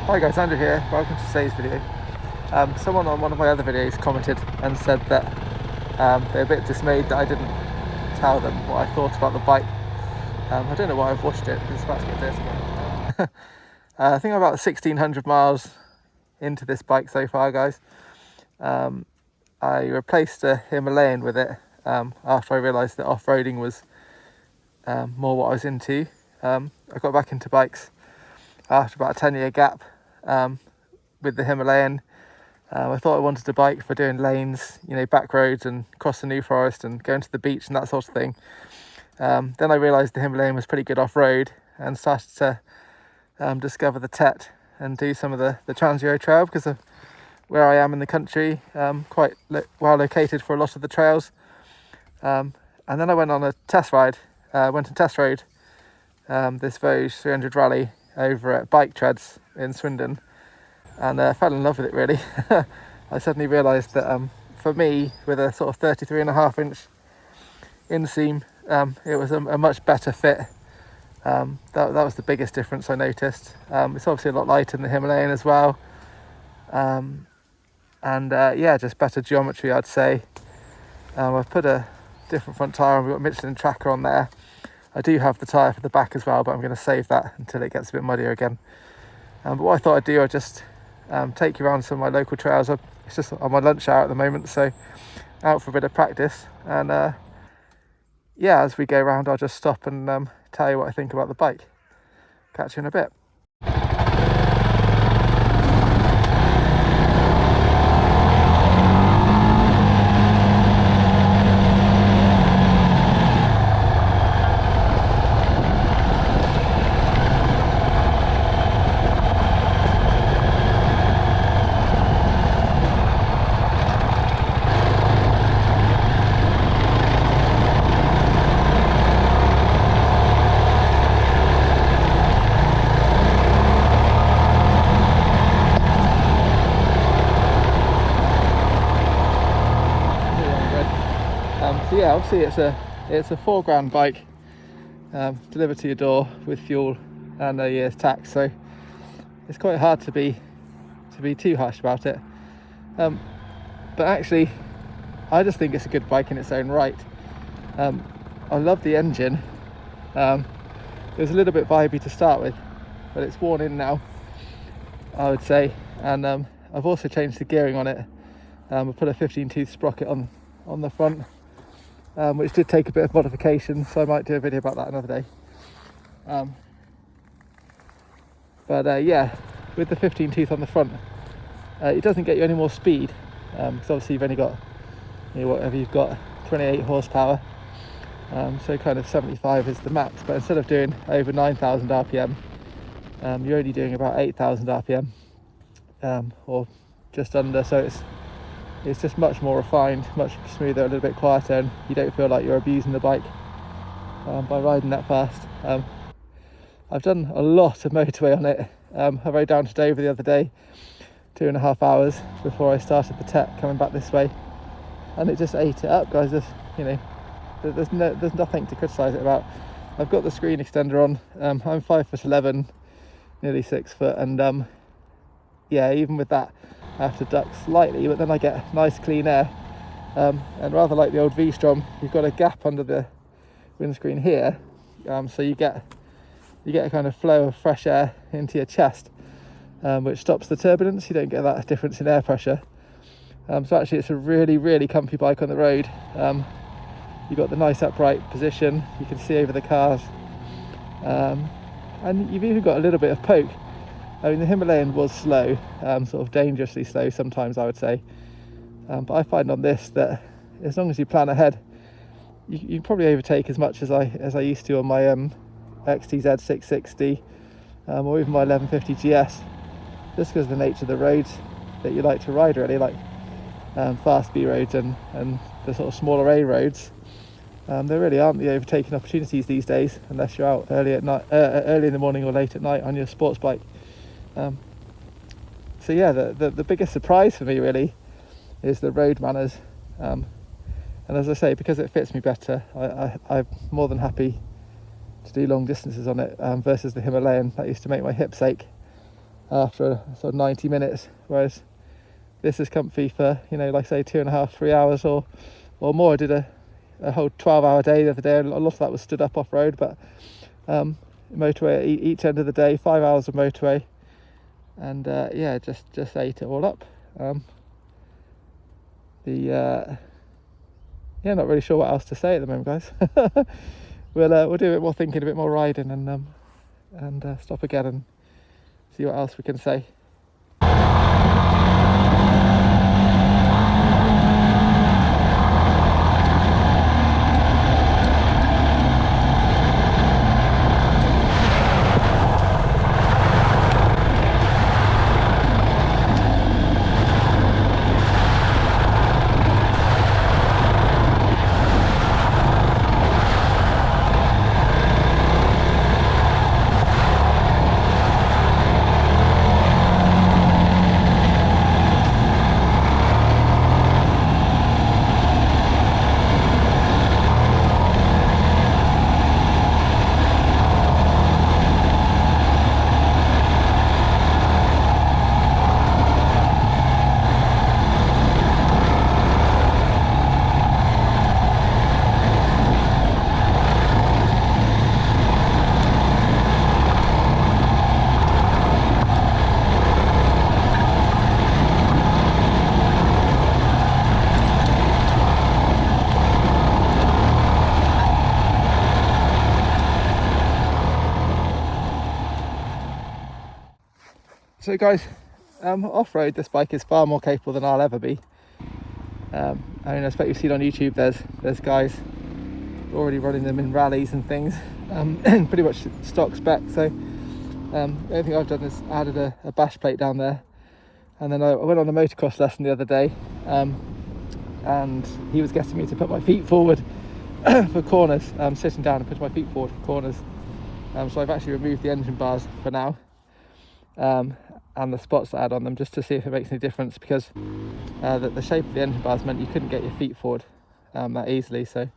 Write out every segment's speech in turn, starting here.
Hi guys, Andrew here. Welcome to today's video. Someone on one of my other videos commented and said that they're a bit dismayed that I didn't tell them what I thought about the bike. I don't know why I've washed it, it's about to get dirty again. I think I'm about 1,600 miles into this bike so far, guys. I replaced a Himalayan with it after I realised that off-roading was more what I was into. I got back into bikes after about a 10-year gap with the Himalayan. I thought I wanted a bike for doing lanes, back roads and across the New Forest and going to the beach and that sort of thing. Then I realised the Himalayan was pretty good off-road and started to discover the Tet and do some of the Trans-Euro trail because of where I am in the country, quite well located for a lot of the trails. And then I went on a test ride, went and test rode this Voge 300 Rally over at Bike Treads in Swindon, and fell in love with it really. I suddenly realised that for me, with a sort of 33.5-inch inseam, it was a much better fit. That was the biggest difference I noticed. It's obviously a lot lighter than the Himalayan as well, and just better geometry, I'd say. I've put a different front tyre on. We've got Michelin Tracker on there. I do have the tyre for the back as well, but I'm going to save that until it gets a bit muddier again. But what I thought I'd do, I'd just take you around some of my local trails. It's just on my lunch hour at the moment, so out for a bit of practice. And as we go around, I'll just stop and tell you what I think about the bike. Catch you in a bit. Obviously it's a £4,000 bike, delivered to your door with fuel and a year's tax, so it's quite hard to be too harsh about it. But actually, I just think it's a good bike in its own right. I love the engine. It was a little bit vibey to start with, but it's worn in now, I would say. And I've also changed the gearing on it. I put a 15-tooth sprocket on the front, which did take a bit of modification, so I might do a video about that another day. With the 15 tooth on the front, it doesn't get you any more speed, because obviously you've only got whatever you've got, 28 horsepower, so kind of 75 is the max. But instead of doing over 9,000 rpm, you're only doing about 8,000 rpm, or just under, so it's just much more refined, much smoother, a little bit quieter, and you don't feel like you're abusing the bike by riding that fast. I've done a lot of motorway on it. I rode down to Dover the other day, 2.5 hours before I started the Tet coming back this way, and it just ate it up, guys. There's nothing to criticise it about. I've got the screen extender on. I'm 5'11", nearly 6 foot, and even with that, I have to duck slightly, but then I get nice clean air, and rather like the old V-Strom, you've got a gap under the windscreen here, so you get a kind of flow of fresh air into your chest, which stops the turbulence. You don't get that difference in air pressure, so actually it's a really, really comfy bike on the road. You've got the nice upright position, you can see over the cars, and you've even got a little bit of poke. I mean, the Himalayan was slow, sort of dangerously slow sometimes, I would say. But I find on this that as long as you plan ahead, you probably overtake as much as I used to on my XTZ 660 or even my 1150 GS, just because of the nature of the roads that you like to ride, really, like fast B roads and the sort of smaller A roads. There really aren't the overtaking opportunities these days, unless you're out early at night, early in the morning or late at night on your sports bike. The biggest surprise for me really is the road manners, and as I say, because it fits me better, I'm more than happy to do long distances on it versus the Himalayan. That used to make my hips ache. after sort of 90 minutes, whereas this is comfy for, you know, like say 2.5-3 hours or more. I did a whole 12-hour day the other day. A lot of that was stood up off road, but motorway each end of the day, 5 hours of motorway, and yeah, just ate it all up. Yeah, not really sure what else to say at the moment, guys. We'll do a bit more thinking, a bit more riding, and stop again and see what else we can say. So guys, off-road this bike is far more capable than I'll ever be. I mean, I expect you've seen on YouTube there's guys already running them in rallies and things, pretty much stock spec. So the only thing I've done is added a bash plate down there, and then I went on a motocross lesson the other day, and he was getting me to put my feet forward for corners, sitting down and put my feet forward for corners. So I've actually removed the engine bars for now, and the spots I had on them, just to see if it makes any difference, because the shape of the engine bars meant you couldn't get your feet forward that easily. So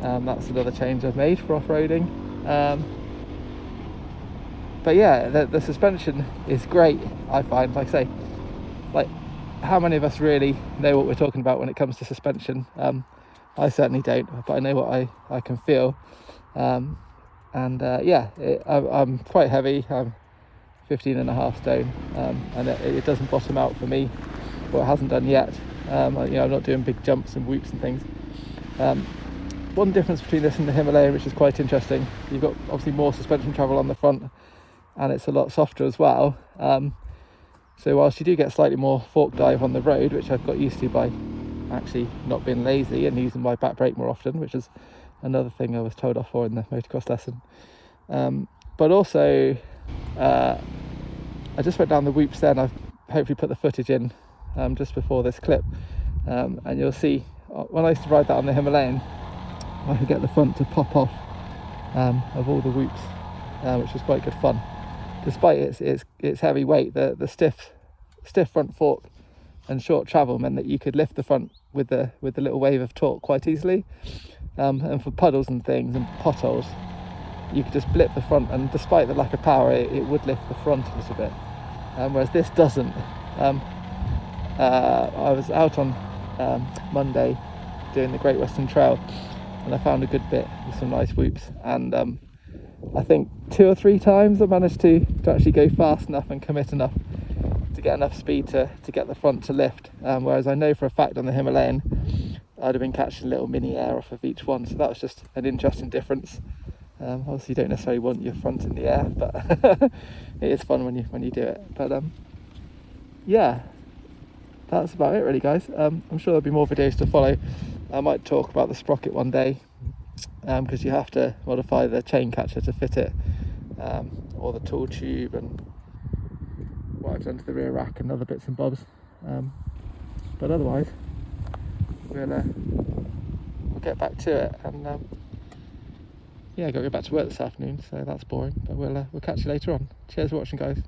that's another change I've made for off-roading. But yeah, the suspension is great, I find. Like I say, like, how many of us really know what we're talking about when it comes to suspension? I certainly don't, but I know what I can feel. Yeah, I'm quite heavy. I'm 15.5 stone, and it doesn't bottom out for me, or it hasn't done yet. I'm not doing big jumps and whoops and things. One difference between this and the Himalayan, which is quite interesting, you've got obviously more suspension travel on the front, and it's a lot softer as well. So whilst you do get slightly more fork dive on the road, which I've got used to by actually not being lazy and using my back brake more often, which is another thing I was told off for in the motocross lesson. But also, I just went down the whoops there, and I've hopefully put the footage in just before this clip, and you'll see when I used to ride that on the Himalayan, I could get the front to pop off of all the whoops, which was quite good fun. Despite its heavy weight, the stiff front fork and short travel meant that you could lift the front with the little wave of torque quite easily, and for puddles and things and potholes, you could just blip the front, and despite the lack of power, it would lift the front a little bit, whereas this doesn't. I was out on Monday doing the Great Western Trail, and I found a good bit with some nice whoops, and I think 2 or 3 times I managed to actually go fast enough and commit enough to get enough speed to get the front to lift, whereas I know for a fact on the Himalayan I'd have been catching a little mini air off of each one. So that was just an interesting difference. Obviously you don't necessarily want your front in the air, but it is fun when you do it. But yeah, that's about it really, guys. I'm sure there'll be more videos to follow. I might talk about the sprocket one day, because you have to modify the chain catcher to fit it, or the tool tube, and what I've done to the rear rack and other bits and bobs. But otherwise, we'll get back to it, and yeah, got to go back to work this afternoon, so that's boring. But we'll catch you later on. Cheers for watching, guys.